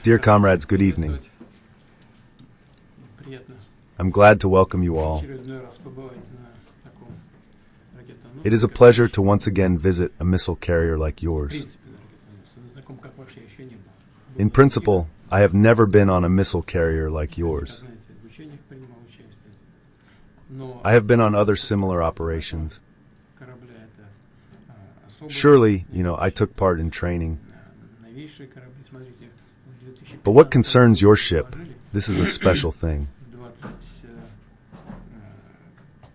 Dear comrades, good evening. I'm glad to welcome you all. It is a pleasure to once again visit a missile carrier like yours. In principle, I have never been on a missile carrier like yours. I have been on other similar operations. Surely, I took part in training. But what concerns your ship? This is a special thing.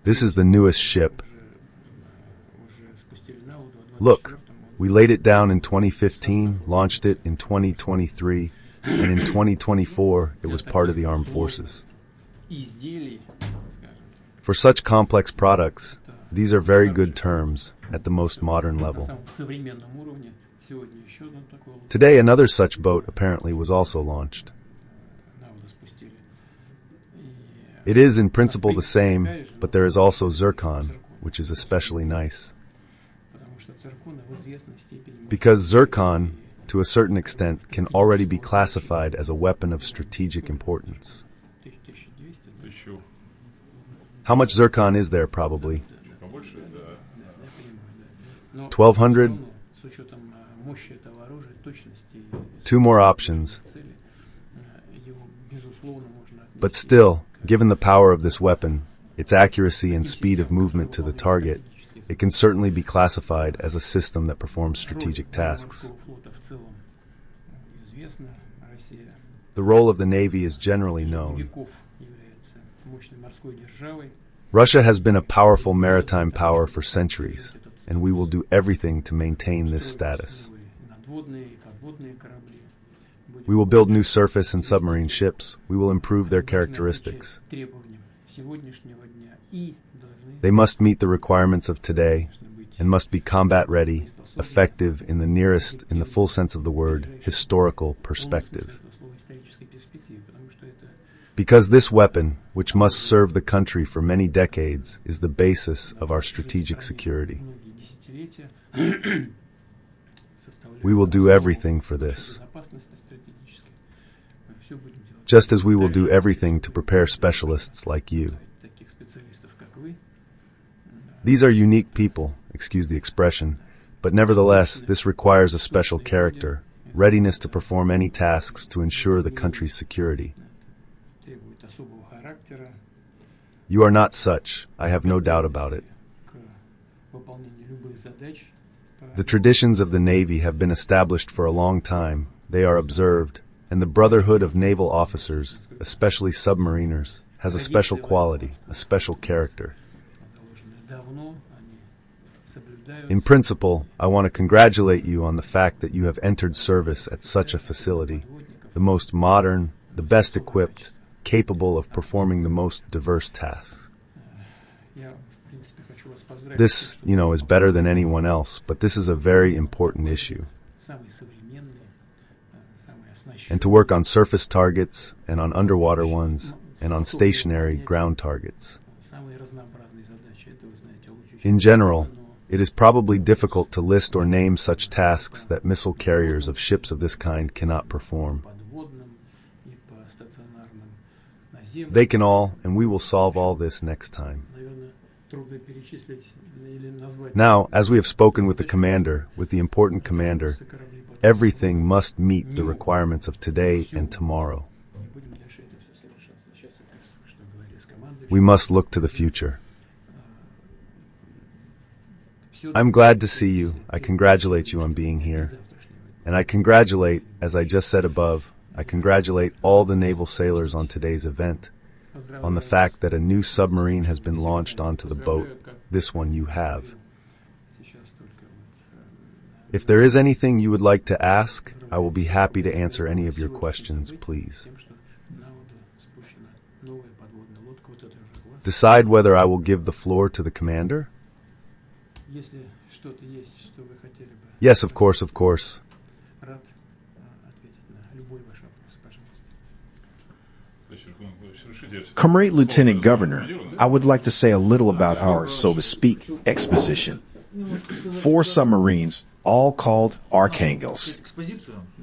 This is the newest ship. Look, we laid it down in 2015, launched it in 2023, and in 2024 it was part of the armed forces. For such complex products, these are very good terms at the most modern level. Today another such boat apparently was also launched. It is in principle the same, but there is also zircon, which is especially nice. Because zircon, to a certain extent, can already be classified as a weapon of strategic importance. How much zircon is there, probably? 1,200? Two more options. But still, given the power of this weapon, its accuracy and speed of movement to the target, it can certainly be classified as a system that performs strategic tasks. The role of the Navy is generally known. Russia has been a powerful maritime power for centuries, and we will do everything to maintain this status. We will build new surface and submarine ships. We will improve their characteristics. They must meet the requirements of today and must be combat-ready, effective in the full sense of the word, historical perspective. Because this weapon, which must serve the country for many decades, is the basis of our strategic security. We will do everything for this. Just as we will do everything to prepare specialists like you. These are unique people, excuse the expression, but nevertheless, this requires a special character, readiness to perform any tasks to ensure the country's security. You are not such, I have no doubt about it. The traditions of the Navy have been established for a long time, they are observed, and the brotherhood of naval officers, especially submariners, has a special quality, a special character. In principle, I want to congratulate you on the fact that you have entered service at such a facility, the most modern, the best equipped, capable of performing the most diverse tasks. This, is better than anyone else, but this is a very important issue. And to work on surface targets, and on underwater ones, and on stationary ground targets. In general, it is probably difficult to list or name such tasks that missile carriers of ships of this kind cannot perform. They can all, and we will solve all this next time. Now, as we have spoken with the commander, with the important commander, everything must meet the requirements of today and tomorrow. We must look to the future. I'm glad to see you. I congratulate you on being here. And I congratulate, as I just said above, I congratulate all the naval sailors on today's event, on the fact that a new submarine has been launched onto the boat, this one you have. If there is anything you would like to ask, I will be happy to answer any of your questions, please. Decide whether I will give the floor to the commander? Yes, of course. Comrade Lieutenant Governor, I would like to say a little about our, so to speak, exposition. 4 submarines, all called Archangels.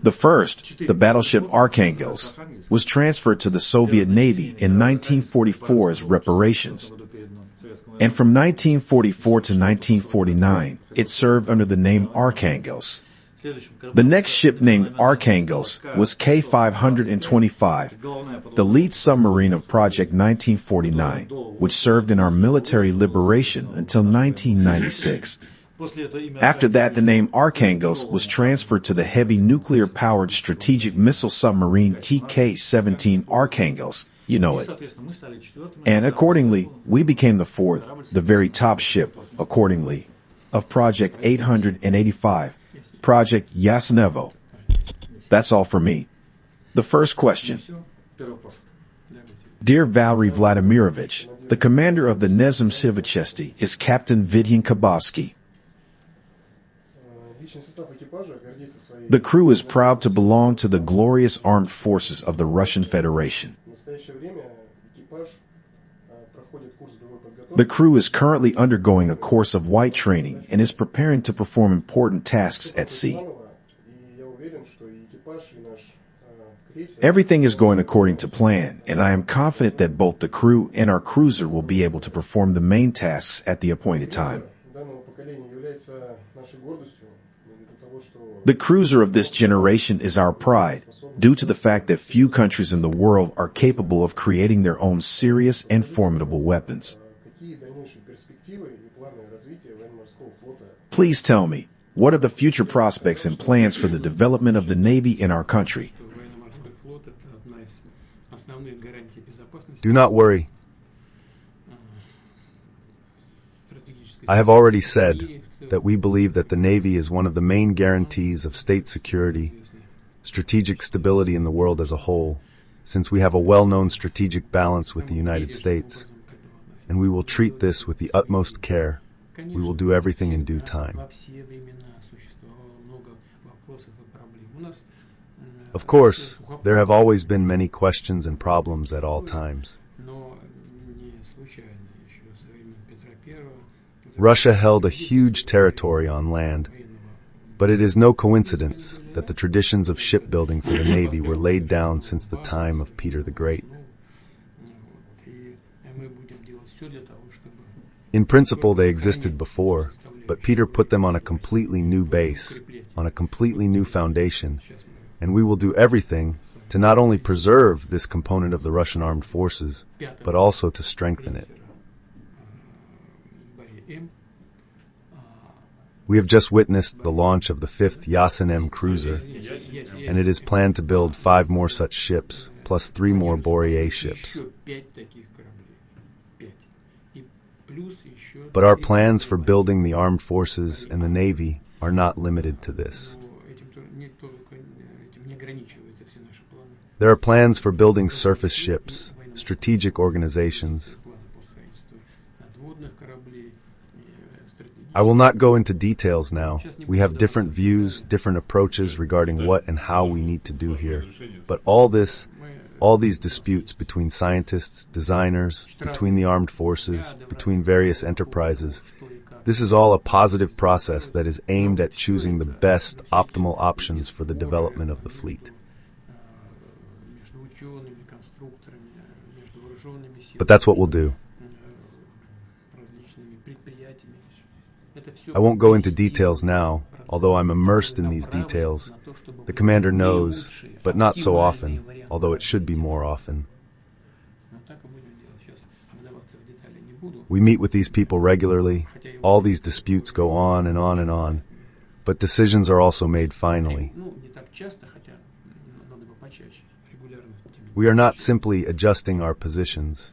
The first, the battleship Archangels, was transferred to the Soviet Navy in 1944 as reparations. And from 1944 to 1949, it served under the name Archangels. The next ship named Archangels was K-525, the lead submarine of Project 1949, which served in our military liberation until 1996. After that, the name Archangels was transferred to the heavy nuclear-powered strategic missile submarine TK-17 Archangels. You know it. And accordingly, we became the fourth, the very top ship, accordingly, of Project 885, Project yasen-m. That's all for me. The first question. Dear Valery Vladimirovich, the commander of the Nezem is Captain Vidyan Kabovsky. The crew is proud to belong to the glorious armed forces of the Russian Federation. The crew is currently undergoing a course of white training and is preparing to perform important tasks at sea. Everything is going according to plan, and I am confident that both the crew and our cruiser will be able to perform the main tasks at the appointed time. The cruiser of this generation is our pride, due to the fact that few countries in the world are capable of creating their own serious and formidable weapons. Please tell me, what are the future prospects and plans for the development of the Navy in our country? Do not worry. I have already said that we believe that the Navy is one of the main guarantees of state security, strategic stability in the world as a whole, since we have a well-known strategic balance with the United States, and we will treat this with the utmost care. We will do everything in due time. Of course, there have always been many questions and problems at all times. Russia held a huge territory on land, but it is no coincidence that the traditions of shipbuilding for the Navy were laid down since the time of Peter the Great. In principle, they existed before, but Peter put them on a completely new base, on a completely new foundation, and we will do everything to not only preserve this component of the Russian armed forces, but also to strengthen it. We have just witnessed the launch of the 5th yasen-m cruiser, and it is planned to build 5 more such ships, plus 3 more borey-a ships. But our plans for building the armed forces and the Navy are not limited to this. There are plans for building surface ships, strategic organizations. I will not go into details now. We have different views, different approaches regarding what and how we need to do here. But all these disputes between scientists, designers, between the armed forces, between various enterprises, this is all a positive process that is aimed at choosing the best, optimal options for the development of the fleet. But that's what we'll do. I won't go into details now, although I'm immersed in these details. The commander knows, but not so often, although it should be more often. We meet with these people regularly. All these disputes go on and on and on, but decisions are also made finally. We are not simply adjusting our positions.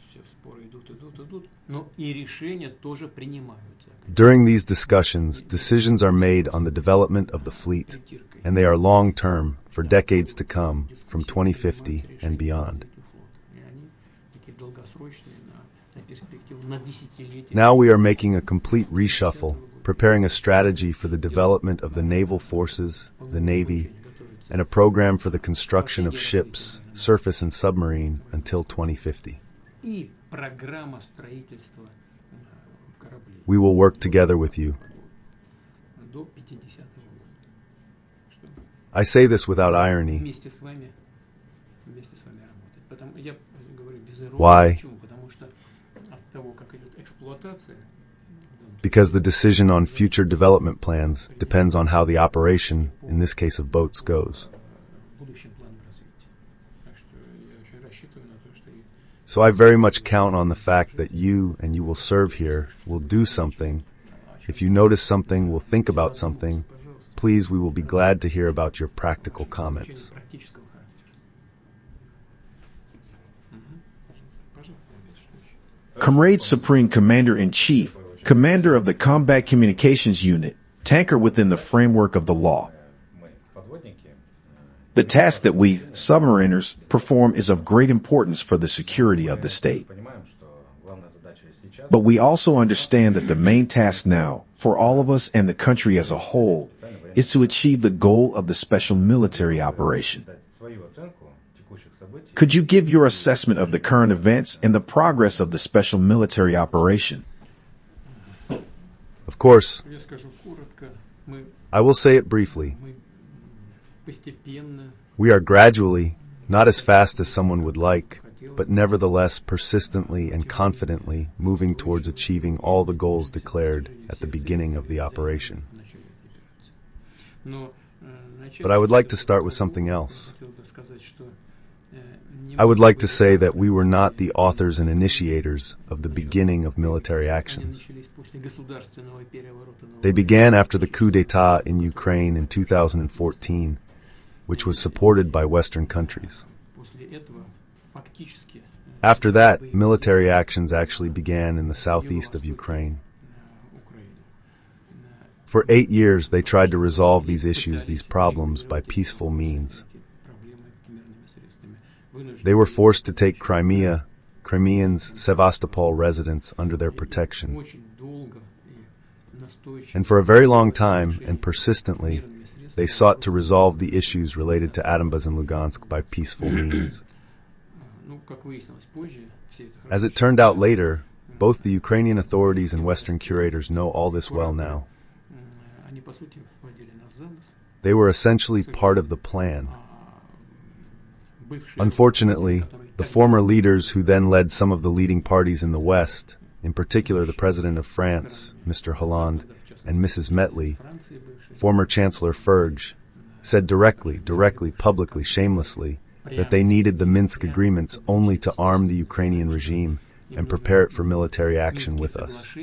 During these discussions, decisions are made on the development of the fleet, and they are long-term, for decades to come, from 2050 and beyond. Now we are making a complete reshuffle, preparing a strategy for the development of the naval forces, the Navy, and a program for the construction of ships, surface and submarine, until 2050. We will work together with you. I say this without irony. вместе с вами работать. Я говорю без иронии. Why? Почему? Потому что от того, как идет эксплуатация, Because the decision on future development plans depends on how the operation, in this case of boats, goes. будущим планом развития. Так что я очень рассчитываю на то, что и So I very much count on the fact that you and you will serve here will do something. If you notice something, will think about something, please, we will be glad to hear about your practical comments. практического характера. Пожалуйста. Comrade Supreme Commander-in-Chief, Commander of the Combat Communications Unit, tanker within the framework of the law. The task that we, submariners, perform is of great importance for the security of the state. But we also understand that the main task now, for all of us and the country as a whole, is to achieve the goal of the special military operation. Could you give your assessment of the current events and the progress of the special military operation? Of course, Я скажу коротко. Мы I will say it briefly. постепенно We are gradually, not as fast as someone would like, but nevertheless persistently and confidently moving towards achieving all the goals declared at the beginning of the operation. But I would like to start with something else. I would like to say that we were not the authors and initiators of the beginning of military actions. They began after the coup d'etat in Ukraine in 2014, which was supported by Western countries. After that, military actions actually began in the southeast of Ukraine. For 8 years, they tried to resolve these issues, these problems, by peaceful means. They were forced to take Crimea, Crimeans, Sevastopol residents under their protection. And for a very long time, and persistently, they sought to resolve the issues related to Donetsk and Luhansk by peaceful means. As it turned out later, both the Ukrainian authorities and Western curators know all this well now. They were essentially part of the plan. Unfortunately, the former leaders who then led some of the leading parties in the West, in particular the President of France, Mr. Hollande, and Mrs. Mettler, former Chancellor Ferge, said directly, publicly, shamelessly, that they needed the Minsk agreements only to arm the Ukrainian regime and prepare it for military action with us.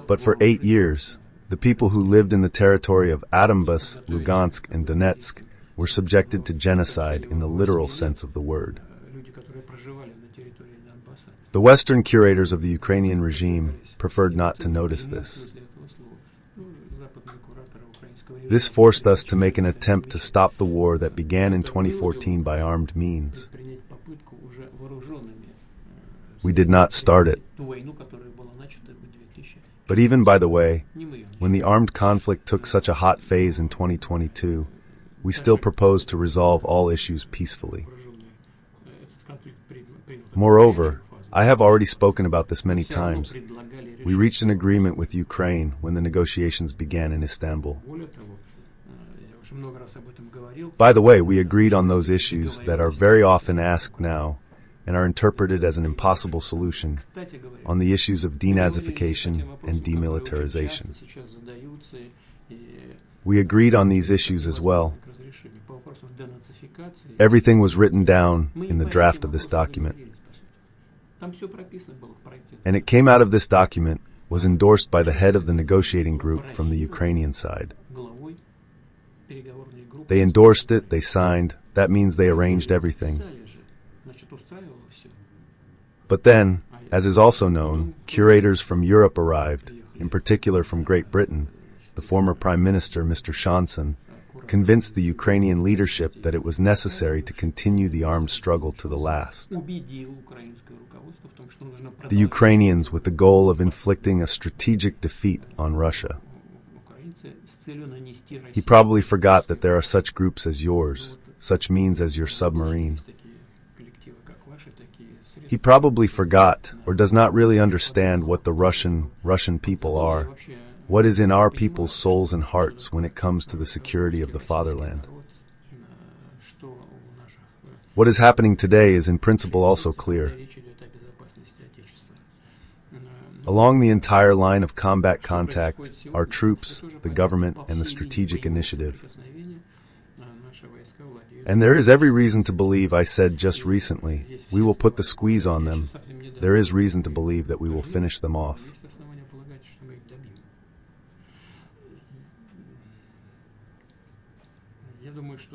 But for 8 years, the people who lived in the territory of Donbass, Luhansk, and Donetsk were subjected to genocide in the literal sense of the word. The Western curators of the Ukrainian regime preferred not to notice this. This forced us to make an attempt to stop the war that began in 2014 by armed means. We did not start it. But even by the way, when the armed conflict took such a hot phase in 2022, we still proposed to resolve all issues peacefully. Moreover, I have already spoken about this many times. We reached an agreement with Ukraine when the negotiations began in Istanbul. By the way, we agreed on those issues that are very often asked now and are interpreted as an impossible solution on the issues of denazification and demilitarization. We agreed on these issues as well. Everything was written down in the draft of this document. And it came out of this document, was endorsed by the head of the negotiating group from the Ukrainian side. They endorsed it, they signed, that means they arranged everything. But then, as is also known, curators from Europe arrived, in particular from Great Britain. The former Prime Minister, Mr. Johnson, convinced the Ukrainian leadership that it was necessary to continue the armed struggle to the last. The Ukrainians with the goal of inflicting a strategic defeat on Russia. He probably forgot that there are such groups as yours, such means as your submarine. He probably forgot or does not really understand what the Russian people are, What is in our people's souls and hearts when it comes to the security of the fatherland? What is happening today is in principle also clear. Along the entire line of combat contact, our troops, the government, and the strategic initiative. And there is every reason to believe, I said just recently, we will put the squeeze on them. There is reason to believe that we will finish them off.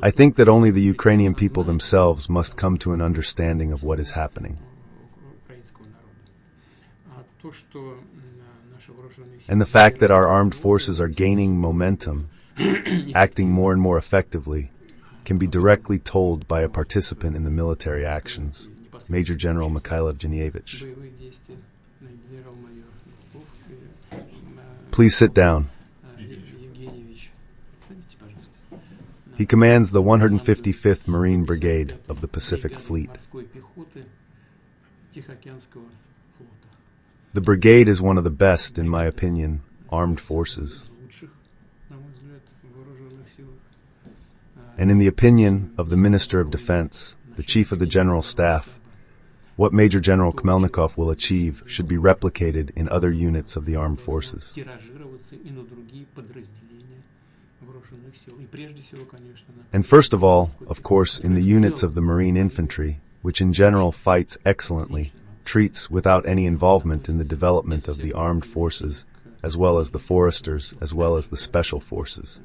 I think that only the Ukrainian people themselves must come to an understanding of what is happening. And the fact that our armed forces are gaining momentum, acting more and more effectively, can be directly told by a participant in the military actions, Major General Mikhail Evgenievich. Please sit down. He commands the 155th Marine Brigade of the Pacific Fleet. The brigade is one of the best, in my opinion, armed forces. And in the opinion of the Minister of Defense, the Chief of the General Staff, what Major General Khmelnikov will achieve should be replicated in other units of the armed forces. And first of all, of course, in the units of the Marine Infantry, which in general fights excellently, treats without any involvement in the development of the armed forces, as well as the foresters, as well as the special forces.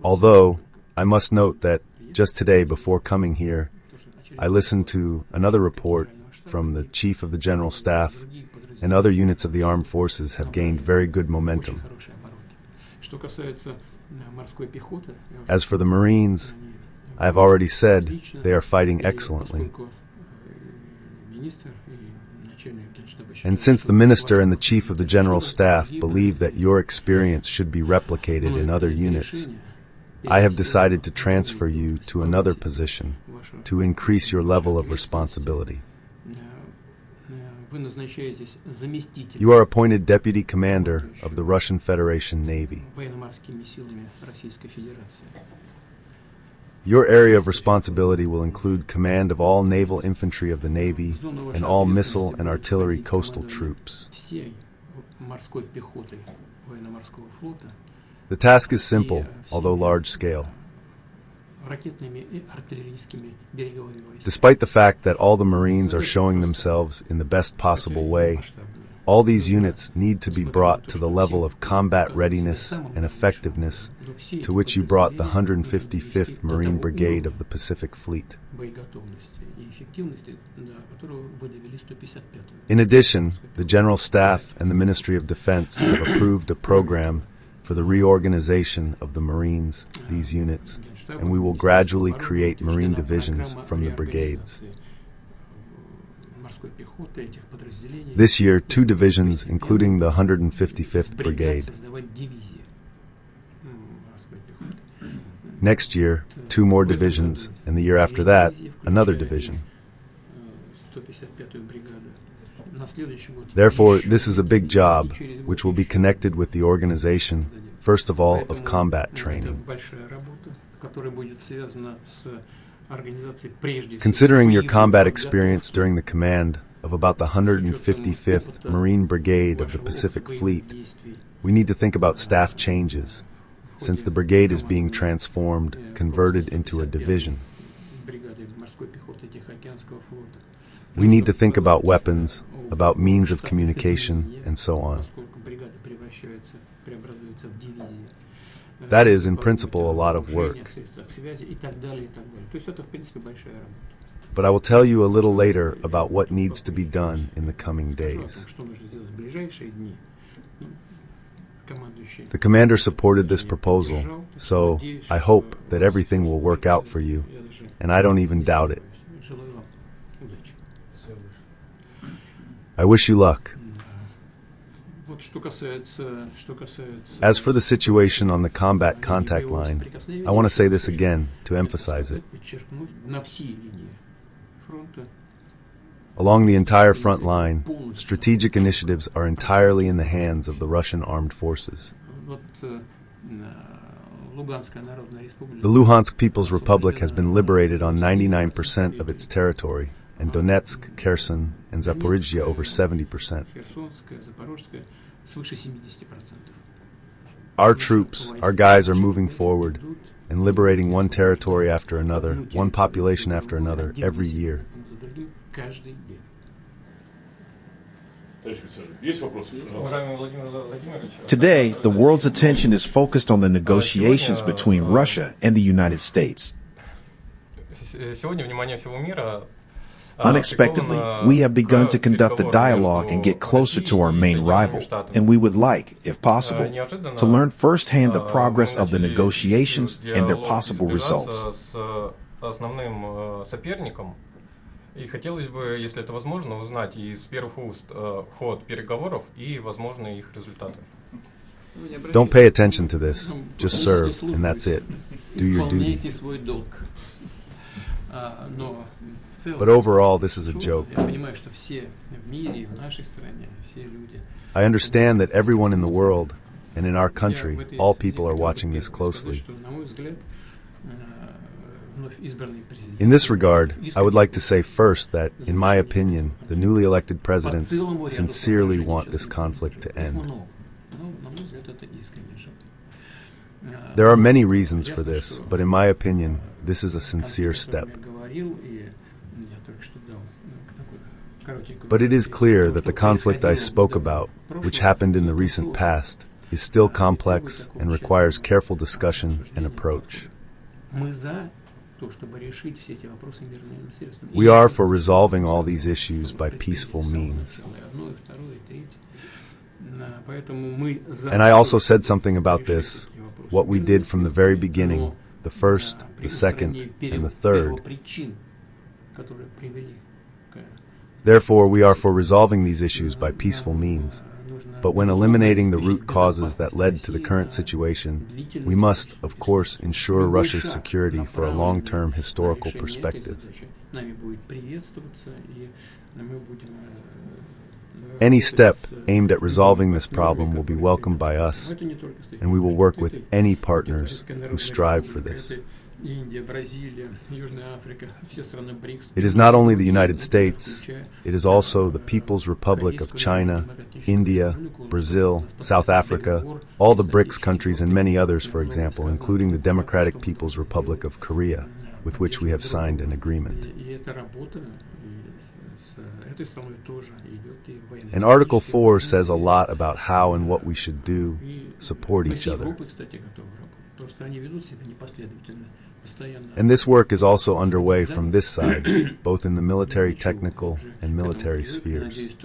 Although, I must note that just today before coming here, I listened to another report from the Chief of the General Staff, and other units of the armed forces have gained very good momentum. As for the Marines, I have already said they are fighting excellently. And since the Minister and the Chief of the General Staff believe that your experience should be replicated in other units, I have decided to transfer you to another position to increase your level of responsibility. You are appointed Deputy Commander of the Russian Federation Navy. Your area of responsibility will include command of all naval infantry of the Navy and all missile and artillery coastal troops. The task is simple, although large-scale. Despite the fact that all the Marines are showing themselves in the best possible way, all these units need to be brought to the level of combat readiness and effectiveness to which you brought the 155th Marine Brigade of the Pacific Fleet. In addition, the General Staff and the Ministry of Defense have approved a program for the reorganization of the Marines, these units, and we will gradually create Marine divisions from the brigades. This year, 2 divisions, including the 155th Brigade. Next year, 2 more divisions, and the year after that, another division. Therefore, this is a big job, which will be connected with the organization, first of all, of combat training. Considering your combat experience during the command of about the 155th Marine Brigade of the Pacific Fleet, we need to think about staff changes, since the brigade is being transformed, converted into a division. We need to think about weapons, about means of communication, and so on. That is, in principle, a lot of work. But I will tell you a little later about what needs to be done in the coming days. The commander supported this proposal, so I hope that everything will work out for you, and I don't even doubt it. I wish you luck. As for the situation on the combat contact line, I want to say this again to emphasize it. Along the entire front line, strategic initiatives are entirely in the hands of the Russian armed forces. The Luhansk People's Republic has been liberated on 99% of its territory, and Donetsk, Kherson, and Zaporizhzhya over 70%. Our troops, our guys are moving forward and liberating one territory after another, one population after another, every year. Today, the world's attention is focused on the negotiations between Russia and the United States. Unexpectedly, we have begun to conduct a dialogue and get closer to our main rival, and we would like, if possible, to learn firsthand the progress of the negotiations and their possible results. И хотелось бы, если это возможно, узнать из первых уст ход переговоров и возможные их результаты. Don't pay attention to this. Just serve, and that's it. Do your duty. But overall, this is a joke. I understand that everyone in the world, and in our country, all people are watching this closely. In this regard, I would like to say first that, in my opinion, the newly elected presidents sincerely want this conflict to end. There are many reasons for this, but in my opinion, this is a sincere step. But it is clear that the conflict I spoke about, which happened in the recent past, is still complex and requires careful discussion and approach. We are for resolving all these issues by peaceful means. And I also said something about this, what we did from the very beginning, the first, the second, and the third. Therefore, we are for resolving these issues by peaceful means. But when eliminating the root causes that led to the current situation, we must, of course, ensure Russia's security for a long-term historical perspective. Any step aimed at resolving this problem will be welcomed by us, and we will work with any partners who strive for this. It is not only the United States, it is also the People's Republic of China, India, Brazil, South Africa, all the BRICS countries and many others, for example, including the Democratic People's Republic of Korea, with which we have signed an agreement. And Article 4 says a lot about how and what we should do, support each other. And this work is also underway from this side, both in the military, technical, and military spheres.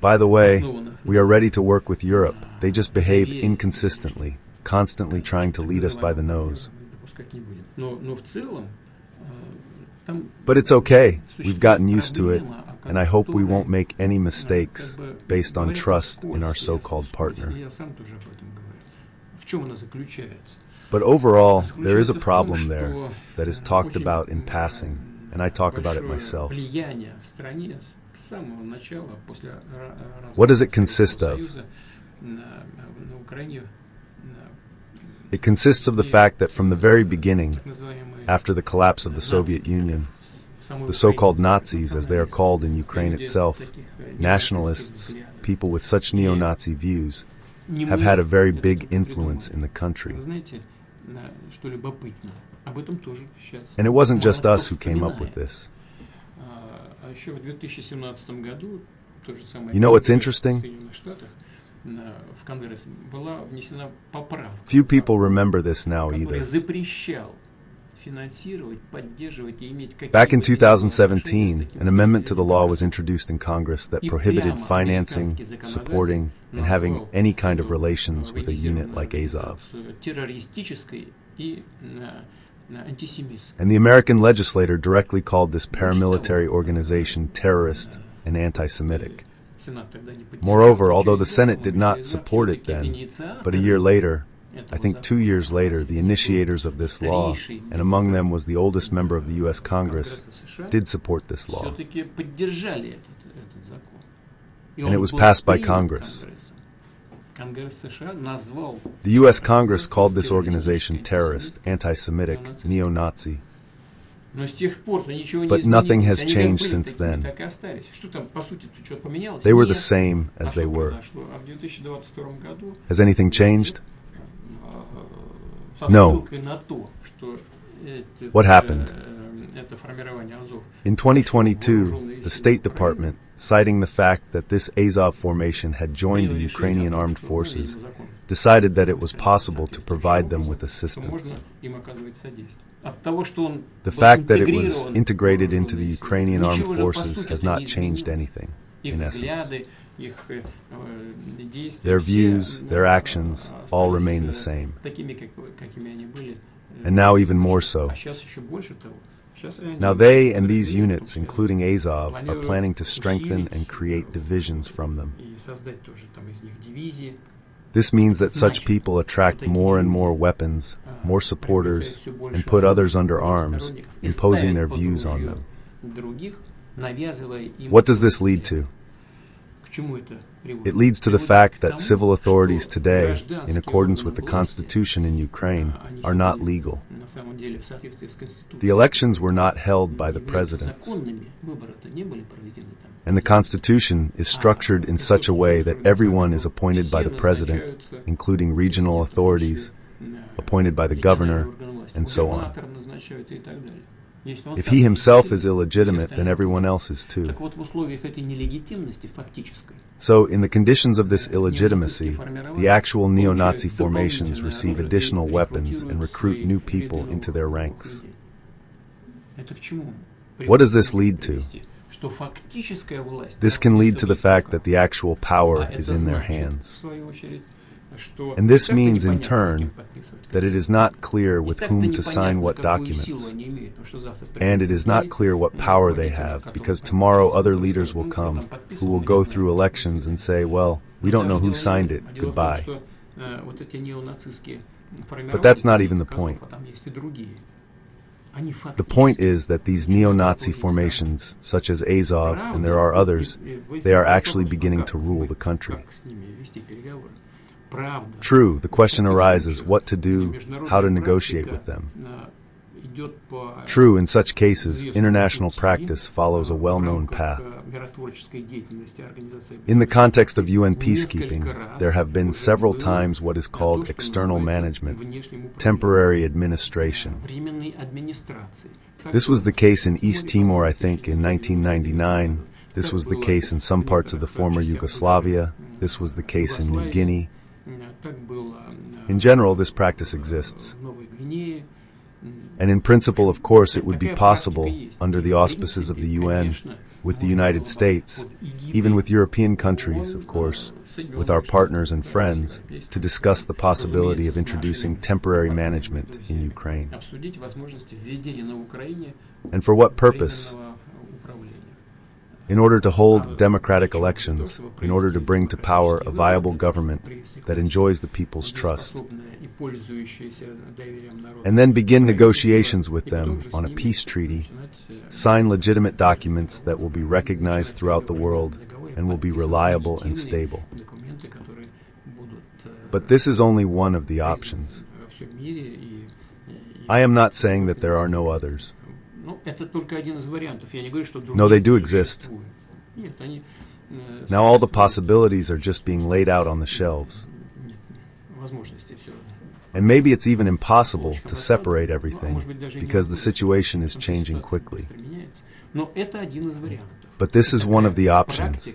By the way, we are ready to work with Europe. They just behave inconsistently, constantly trying to lead us by the nose. But it's okay. We've gotten used to it, and I hope we won't make any mistakes based on trust in our so-called partner. But overall, there is a problem there that is talked about in passing, and I talk about it myself. What does it consist of? It consists of the fact that from the very beginning, after the collapse of the Soviet Union, the so-called Nazis, as they are called in Ukraine itself, nationalists, people with such neo-Nazi views, have had a very big influence in the country. And it wasn't just us who came up with this. You know what's interesting? Few people remember this now either. Back in 2017, an amendment to the law was introduced in Congress that prohibited financing, supporting, and having any kind of relations with a unit like Azov. And the American legislator directly called this paramilitary organization terrorist and anti-Semitic. Moreover, although the Senate did not support it then, but a year later, I think 2 years later, the initiators of this law, and among them was the oldest member of the U.S. Congress, did support this law. And it was passed by Congress. The U.S. Congress called this organization terrorist, anti-Semitic, neo-Nazi. But nothing has changed since then. They were the same as they were. Has anything changed? No. What happened? In 2022, the State Department, citing the fact that this Azov formation had joined the Ukrainian armed forces, decided that it was possible to provide them with assistance. The fact that it was integrated into the Ukrainian armed forces has not changed anything, in essence. Their views, their actions, all remain the same. And now even more so. Now they and these units, including Azov, are planning to strengthen and create divisions from them. This means that such people attract more and more weapons, more supporters, and put others under arms, imposing their views on them. What does this lead to? It leads to the fact that civil authorities today, in accordance with the constitution in Ukraine, are not legal. The elections were not held by the presidents. And the constitution is structured in such a way that everyone is appointed by the president, including regional authorities, appointed by the governor, and so on. If he himself is illegitimate, then everyone else is too. So, in the conditions of this illegitimacy, the actual neo-Nazi formations receive additional weapons and recruit new people into their ranks. What does this lead to? This can lead to the fact that the actual power is in their hands. And this means, in turn, that it is not clear with whom to sign what documents, and it is not clear what power they have, because tomorrow other leaders will come who will go through elections and say, well, we don't know who signed it, goodbye. But that's not even the point. The point is that these neo-Nazi formations, such as Azov, and there are others, they are actually beginning to rule the country. True, the question arises what to do, how to negotiate with them. True, in such cases, international practice follows a well-known path. In the context of UN peacekeeping, there have been several times what is called external management, temporary administration. This was the case in East Timor, I think, in 1999. This was the case in some parts of the former Yugoslavia. This was the case in New Guinea. In general, this practice exists. And in principle, of course, it would be possible, under the auspices of the UN, with the United States, even with European countries, of course, with our partners and friends, to discuss the possibility of introducing temporary management in Ukraine. And for what purpose? In order to hold democratic elections, in order to bring to power a viable government that enjoys the people's trust, and then begin negotiations with them on a peace treaty, sign legitimate documents that will be recognized throughout the world and will be reliable and stable. But this is only one of the options. I am not saying that there are no others. No, they do exist. Now all the possibilities are just being laid out on the shelves. And maybe it's even impossible to separate everything because the situation is changing quickly. But this is one of the options.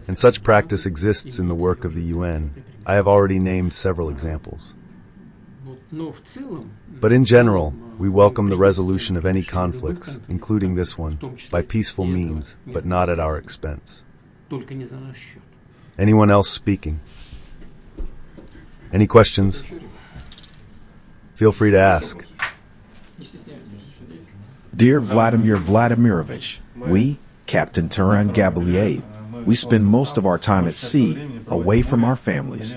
And such practice exists in the work of the UN. I have already named several examples. But in general, we welcome the resolution of any conflicts, including this one, by peaceful means, but not at our expense. Anyone else speaking? Any questions? Feel free to ask. Dear Vladimir Vladimirovich, we, Captain Turan Gabaliev, we spend most of our time at sea, away from our families.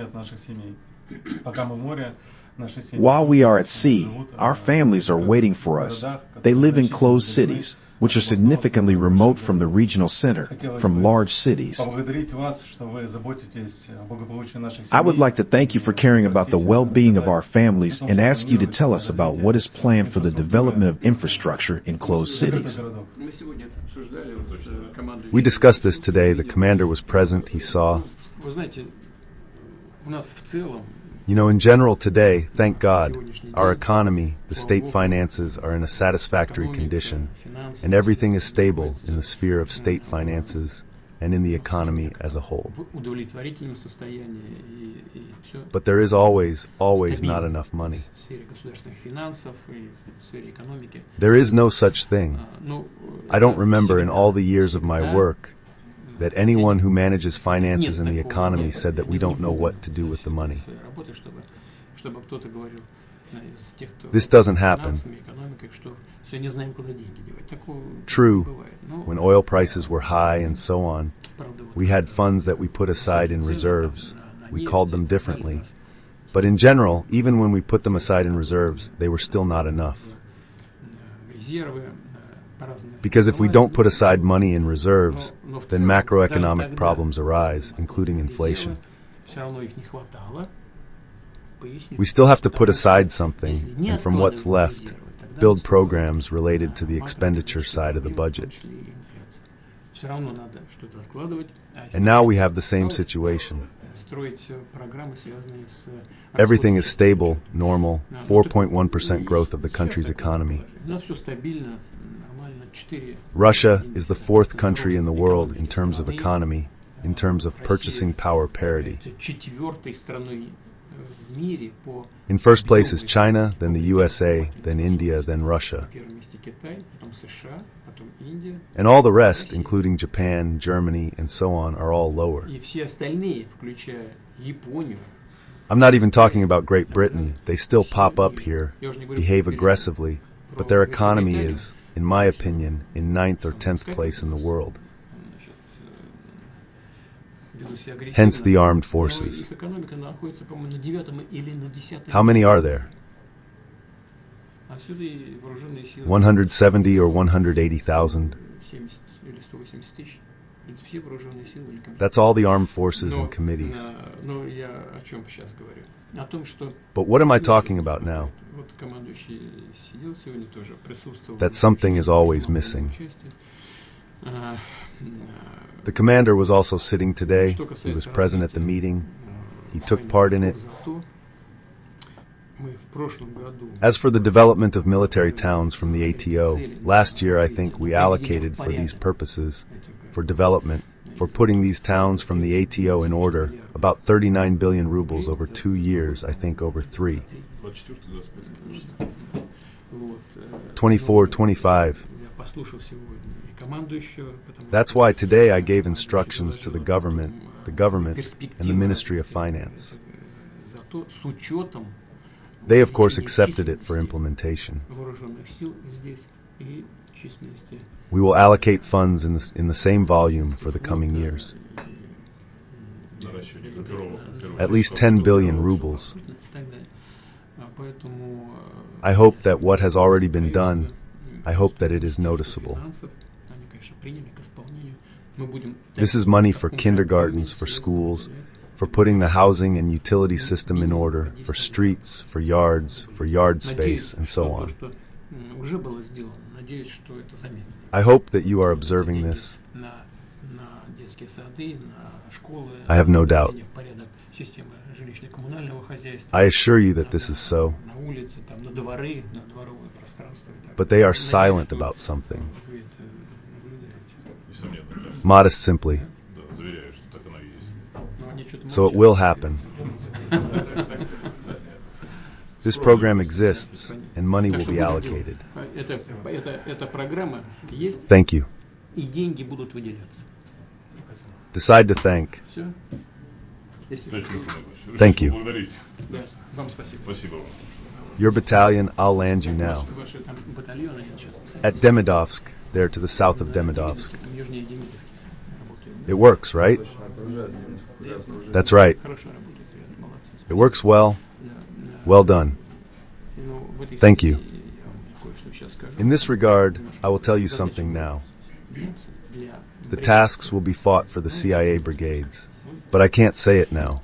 While we are at sea, our families are waiting for us. They live in closed cities, which are significantly remote from the regional center, from large cities. I would like to thank you for caring about the well-being of our families and ask you to tell us about what is planned for the development of infrastructure in closed cities. We discussed this today. The commander was present. He saw. You know, in general today, thank God, our economy, the state finances are in a satisfactory condition, and everything is stable in the sphere of state finances and in the economy as a whole. But there is always not enough money. There is no such thing. I don't remember in all the years of my work that anyone who manages finances in the economy said that we don't know what to do with the money. This doesn't happen. True, when oil prices were high and so on, we had funds that we put aside in reserves. We called them differently. But in general, even when we put them aside in reserves, they were still not enough. Because if we don't put aside money in reserves, then macroeconomic problems arise, including inflation. We still have to put aside something, and from what's left, build programs related to the expenditure side of the budget. And now we have the same situation. Everything is stable, normal, 4.1% growth of the country's economy. Russia is the fourth country in the world in terms of economy, in terms of purchasing power parity. In first place is China, then the USA, then India, then Russia. And all the rest, including Japan, Germany, and so on, are all lower. I'm not even talking about Great Britain. They still pop up here, behave aggressively, but their economy is, in my opinion, in 9th or 10th place in the world. Hence the armed forces. How many are there? 170 or 180,000? That's all the armed forces and committees. But what am I talking about now? That something is always missing. The commander was also sitting today. He was present at the meeting. He took part in it. As for the development of military towns from the ATO, last year I think we allocated for these purposes, for development, for putting these towns from the ATO in order, about 39 billion rubles over 2 years, I think over 3. 24, 25. That's why today I gave instructions to the government, and the Ministry of Finance. They, of course, accepted it for implementation. We will allocate funds in the same volume for the coming years. At least 10 billion rubles. I hope that what has already been done, I hope that it is noticeable. This is money for kindergartens, for schools, for putting the housing and utility system in order, for streets, for yard space, and so on. I hope that you are observing this. I have no doubt. I assure you that this is so. But they are silent about something. Modest simply. So it will happen. This program exists, and money will be allocated. Thank you. Decide to thank. Thank you. Your battalion, I'll land you now. At Demidovsk, there to the south of Demidovsk. It works, right? That's right. It works well. Well done. Thank you. In this regard, I will tell you something now. The tasks will be fought for the CIA brigades, but I can't say it now.